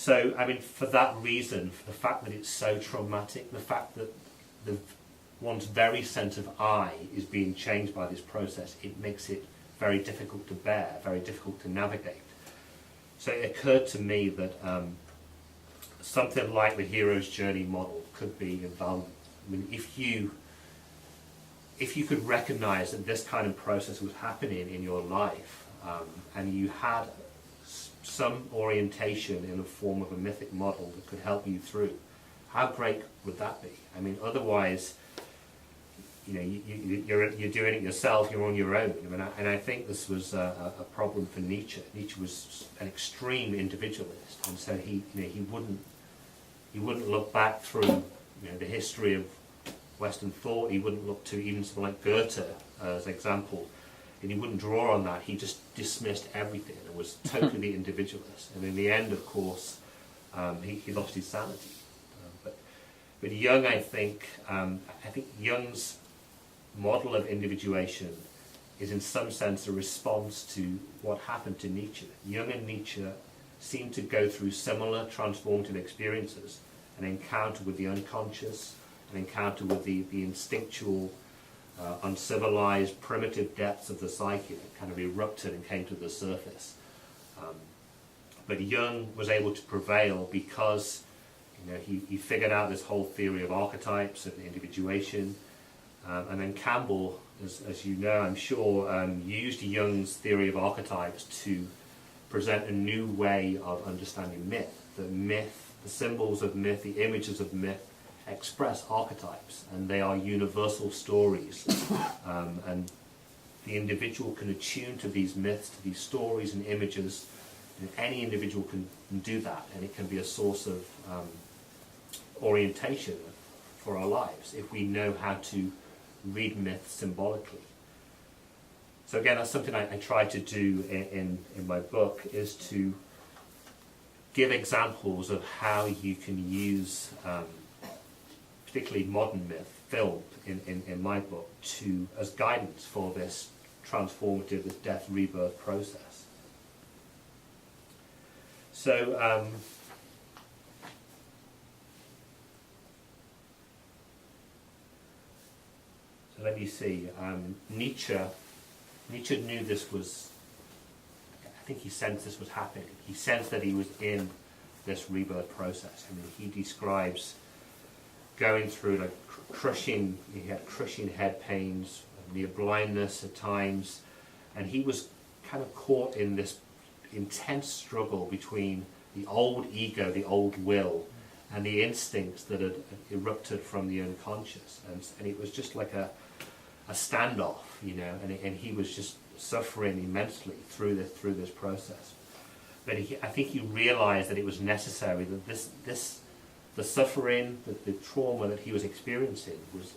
So, I mean, for that reason, for the fact that it's so traumatic, the fact that one's very sense of I is being changed by this process, it makes it very difficult to bear, very difficult to navigate. So it occurred to me that something like the hero's journey model could be invaluable. I mean, if you could recognize that this kind of process was happening in your life, and you had some orientation in the form of a mythic model that could help you through, how great would that be? I mean, otherwise, you know, you're doing it yourself, you're on your own. I mean, and I think this was a problem for Nietzsche. Nietzsche was an extreme individualist, and so he wouldn't look back through, you know, the history of Western thought. He wouldn't look to even something like Goethe as an example, and he wouldn't draw on that. He just dismissed everything and was totally individualist. And in the end, of course, he lost his sanity. But Jung, I think Jung's model of individuation is in some sense a response to what happened to Nietzsche. Jung and Nietzsche seem to go through similar transformative experiences, an encounter with the unconscious, an encounter with the instinctual, uncivilized, primitive depths of the psyche that kind of erupted and came to the surface. But Jung was able to prevail because, you know, he figured out this whole theory of archetypes and individuation, and then Campbell, as you know, I'm sure, used Jung's theory of archetypes to present a new way of understanding myth. The symbols of myth, the images of myth express archetypes, and they are universal stories. And the individual can attune to these myths, to these stories and images, and any individual can do that, and it can be a source of orientation for our lives if we know how to read myth symbolically. So again, that's something I try to do in my book, is to give examples of how you can use particularly modern myth, film in my book, as guidance for this transformative, this death rebirth process. So let me see. Nietzsche knew this was, I think he sensed this was happening. He sensed that he was in this rebirth process. I mean, he describes going through like he had crushing head pains, near blindness at times, and he was kind of caught in this intense struggle between the old ego, the old will, and the instincts that had erupted from the unconscious. And it was just like a standoff, you know, and he was just suffering immensely through this process. But I think he realized that it was necessary, that the suffering, the trauma that he was experiencing was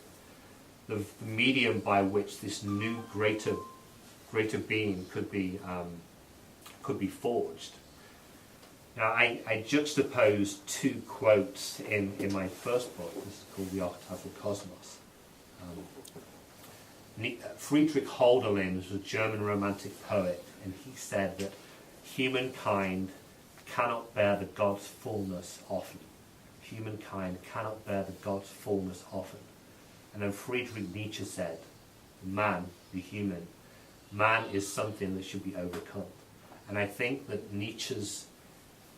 the medium by which this new greater being could be forged. Now, I juxtapose two quotes in my first book. This is called The Archetypal Cosmos. Friedrich Hölderlin was a German romantic poet, and he said that humankind cannot bear the God's fullness often. Humankind cannot bear the God's fullness often. And then Friedrich Nietzsche said, man, the human, man is something that should be overcome. And I think that Nietzsche's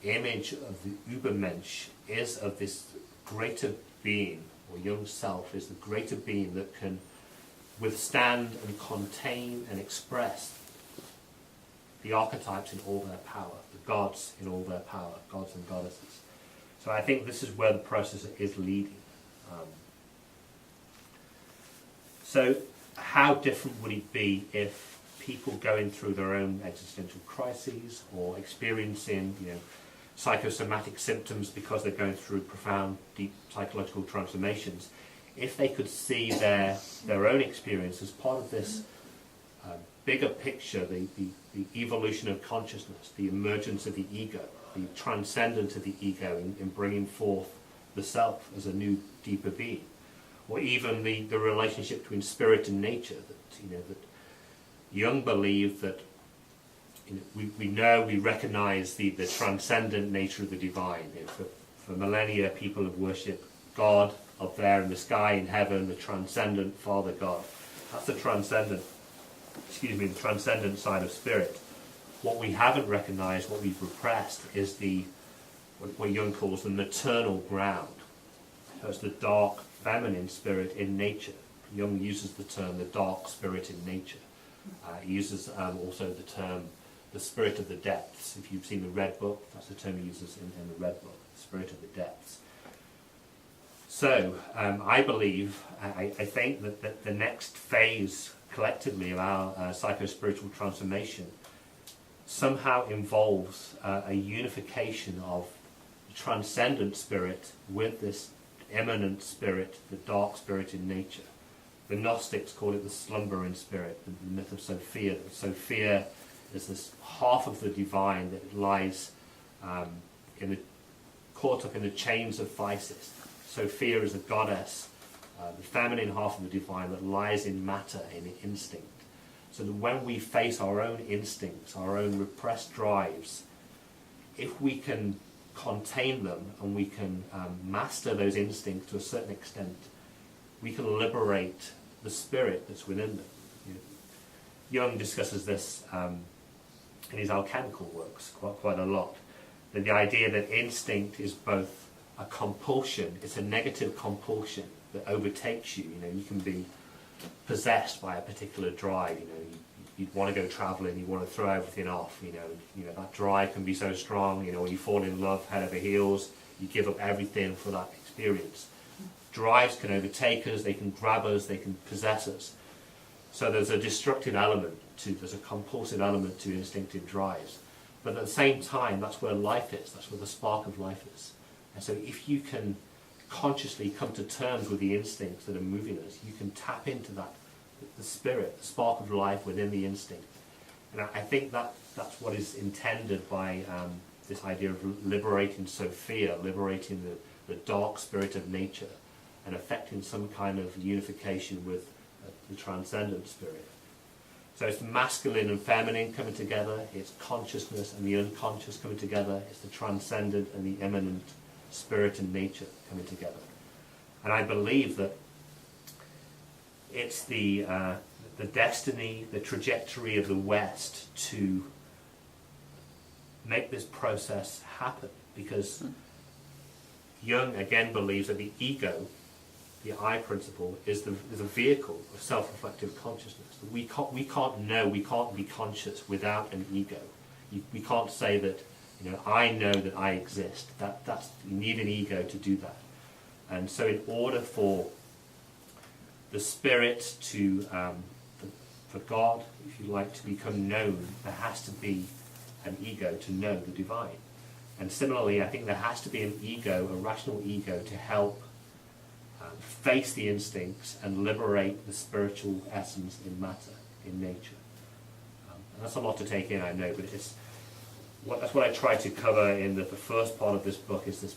image of the Übermensch is of this greater being, or young self is the greater being that can withstand and contain and express the archetypes in all their power, the gods in all their power, gods and goddesses. So I think this is where the process is leading. So how different would it be if people going through their own existential crises or experiencing, you know, psychosomatic symptoms because they're going through profound, deep psychological transformations, if they could see their own experience as part of this bigger picture, the evolution of consciousness, the emergence of the ego, the transcendence of the ego in bringing forth the self as a new, deeper being, or even the relationship between spirit and nature. That, you know, that Jung believed that we recognize the transcendent nature of the divine. For millennia, people have worshipped God up there in the sky in heaven, the transcendent Father God. That's the transcendent side of spirit. What we haven't recognized, what we've repressed, is what Jung calls the maternal ground. So it's the dark feminine spirit in nature. Jung uses the term the dark spirit in nature. He uses also the term the spirit of the depths. If you've seen the Red Book, that's the term he uses in the Red Book, the spirit of the depths. So I believe, I think that the next phase collectively of our psycho-spiritual transformation somehow involves a unification of the transcendent spirit with this immanent spirit, the dark spirit in nature. The Gnostics call it the slumbering spirit, the myth of Sophia. Sophia is this half of the divine that lies caught up in the chains of physis. Sophia is a goddess, the feminine half of the divine that lies in matter, in instinct. So that when we face our own instincts, our own repressed drives, if we can contain them and we can master those instincts to a certain extent, we can liberate the spirit that's within them. Jung discusses this in his alchemical works quite a lot. That the idea that instinct is both a compulsion, it's a negative compulsion that overtakes you. You can be possessed by a particular drive. You'd want to go traveling, you want to throw everything off. That drive can be so strong. When you fall in love head over heels, you give up everything for that experience. Drives can overtake us, they can grab us, they can possess us. So there's a destructive element there's a compulsive element to instinctive drives. But at the same time, that's where life is, that's where the spark of life is. And so if you can consciously come to terms with the instincts that are moving us, you can tap into that, the spirit, the spark of life within the instinct. And I think that's what is intended by this idea of liberating Sophia, liberating the dark spirit of nature, and affecting some kind of unification with the transcendent spirit. So it's the masculine and feminine coming together, it's consciousness and the unconscious coming together, it's the transcendent and the immanent spirit and nature coming together. And I believe that it's the destiny, the trajectory of the West to make this process happen, because Jung again believes that the ego, the I principle, is the vehicle of self-reflective consciousness. We can't know, we can't be conscious without an ego. We can't say that, I know that I exist. You need an ego to do that. And so in order for the spirit to, for God, if you like, to become known, there has to be an ego to know the divine. And similarly, I think there has to be an ego, a rational ego, to help face the instincts and liberate the spiritual essence in matter, in nature. And that's a lot to take in, I know, but that's what I try to cover in the first part of this book, is this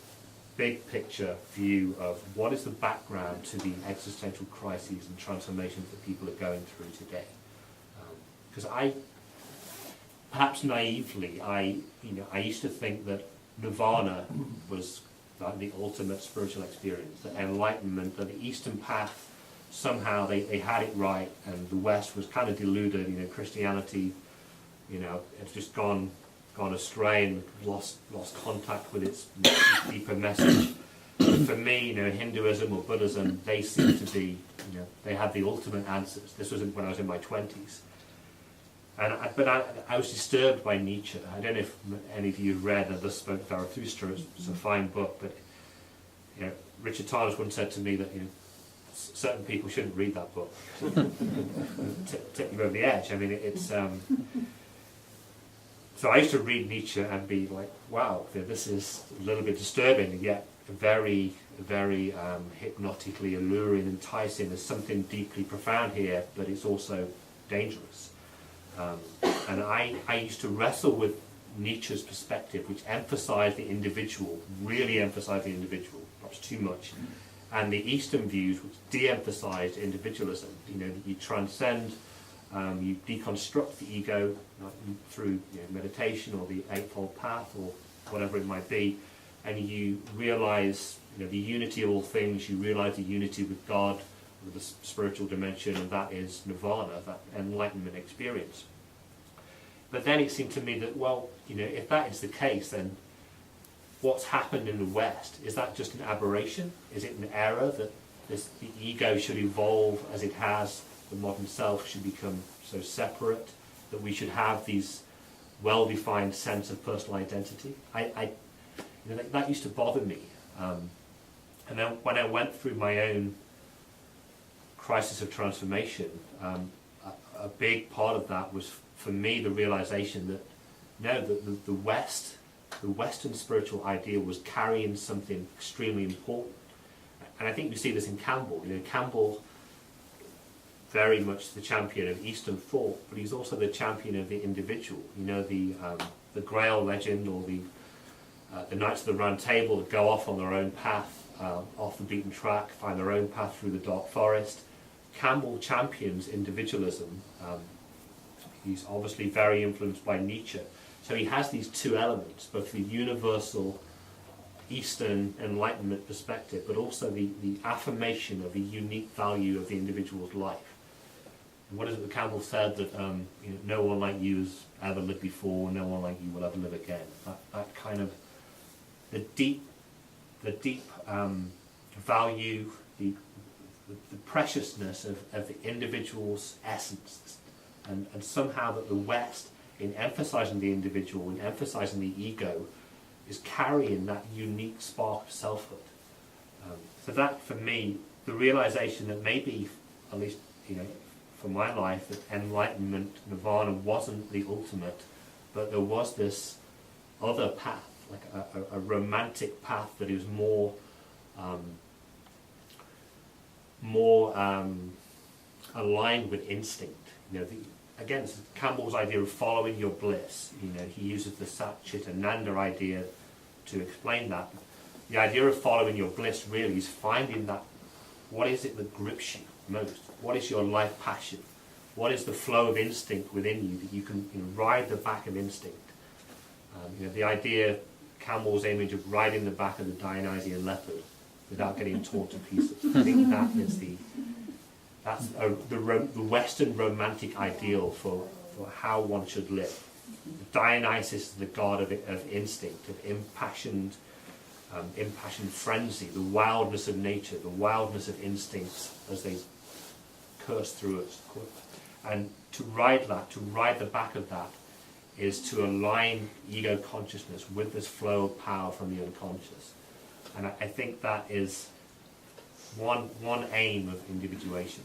big picture view of what is the background to the existential crises and transformations that people are going through today. Because perhaps naively, I used to think that nirvana was like the ultimate spiritual experience, that enlightenment, that the Eastern path, somehow they had it right, and the West was kind of deluded. Christianity, it's just gone astray and lost contact with its deeper message. But for me, Hinduism or Buddhism, they seem to be, they had the ultimate answers. This was when I was in my 20s. But I was disturbed by Nietzsche. I don't know if any of you have read The Spoke Zarathustra. It's a fine book, but Richard Tarnas once said to me that certain people shouldn't read that book. Tip you over the edge. I mean, it's. So I used to read Nietzsche and be like, wow, this is a little bit disturbing, yet very, very hypnotically alluring, enticing. There's something deeply profound here, but it's also dangerous. And I used to wrestle with Nietzsche's perspective, which emphasized the individual, really emphasized the individual, perhaps too much, and the Eastern views, which de-emphasized individualism. That you transcend You deconstruct the ego through meditation or the Eightfold Path or whatever it might be, and you realize the unity of all things. You realize the unity with God, with the spiritual dimension, and that is nirvana, that enlightenment experience. But then it seemed to me that, well, if that is the case, then what's happened in the West, is that just an aberration? Is it an error that the ego should evolve as it has, the modern self should become so separate, that we should have these well-defined sense of personal identity? That used to bother me. And then when I went through my own crisis of transformation, a big part of that was, for me, the realization that no, the Western spiritual idea was carrying something extremely important. And I think we see this in Campbell. Campbell, very much the champion of Eastern thought, but he's also the champion of the individual. The Grail legend, or the Knights of the Round Table that go off on their own path, off the beaten track, find their own path through the dark forest. Campbell champions individualism. He's obviously very influenced by Nietzsche. So he has these two elements, both the universal Eastern Enlightenment perspective, but also the affirmation of the unique value of the individual's life. And what is it that Campbell said, that no one like you has ever lived before, no one like you will ever live again. That kind of the deep value, the preciousness of the individual's essence, and somehow that the West, in emphasizing the individual, in emphasizing the ego, is carrying that unique spark of selfhood. So that, for me, the realization that maybe, at least for my life, that enlightenment, nirvana, wasn't the ultimate, but there was this other path, like a romantic path that is more aligned with instinct. Again, it's Campbell's idea of following your bliss. He uses the Sat Chit Ananda idea to explain that. The idea of following your bliss really is finding that, what is it that grips you most? What is your life passion? What is the flow of instinct within you that you can ride the back of instinct? The idea, Campbell's image of riding the back of the Dionysian leopard without getting torn to pieces. I think that's the Western romantic ideal for how one should live. Dionysus is the god of instinct, of impassioned frenzy, the wildness of nature, the wildness of instincts as they curse through us. And to ride the back of that, is to align ego consciousness with this flow of power from the unconscious. And I think that is one aim of individuation.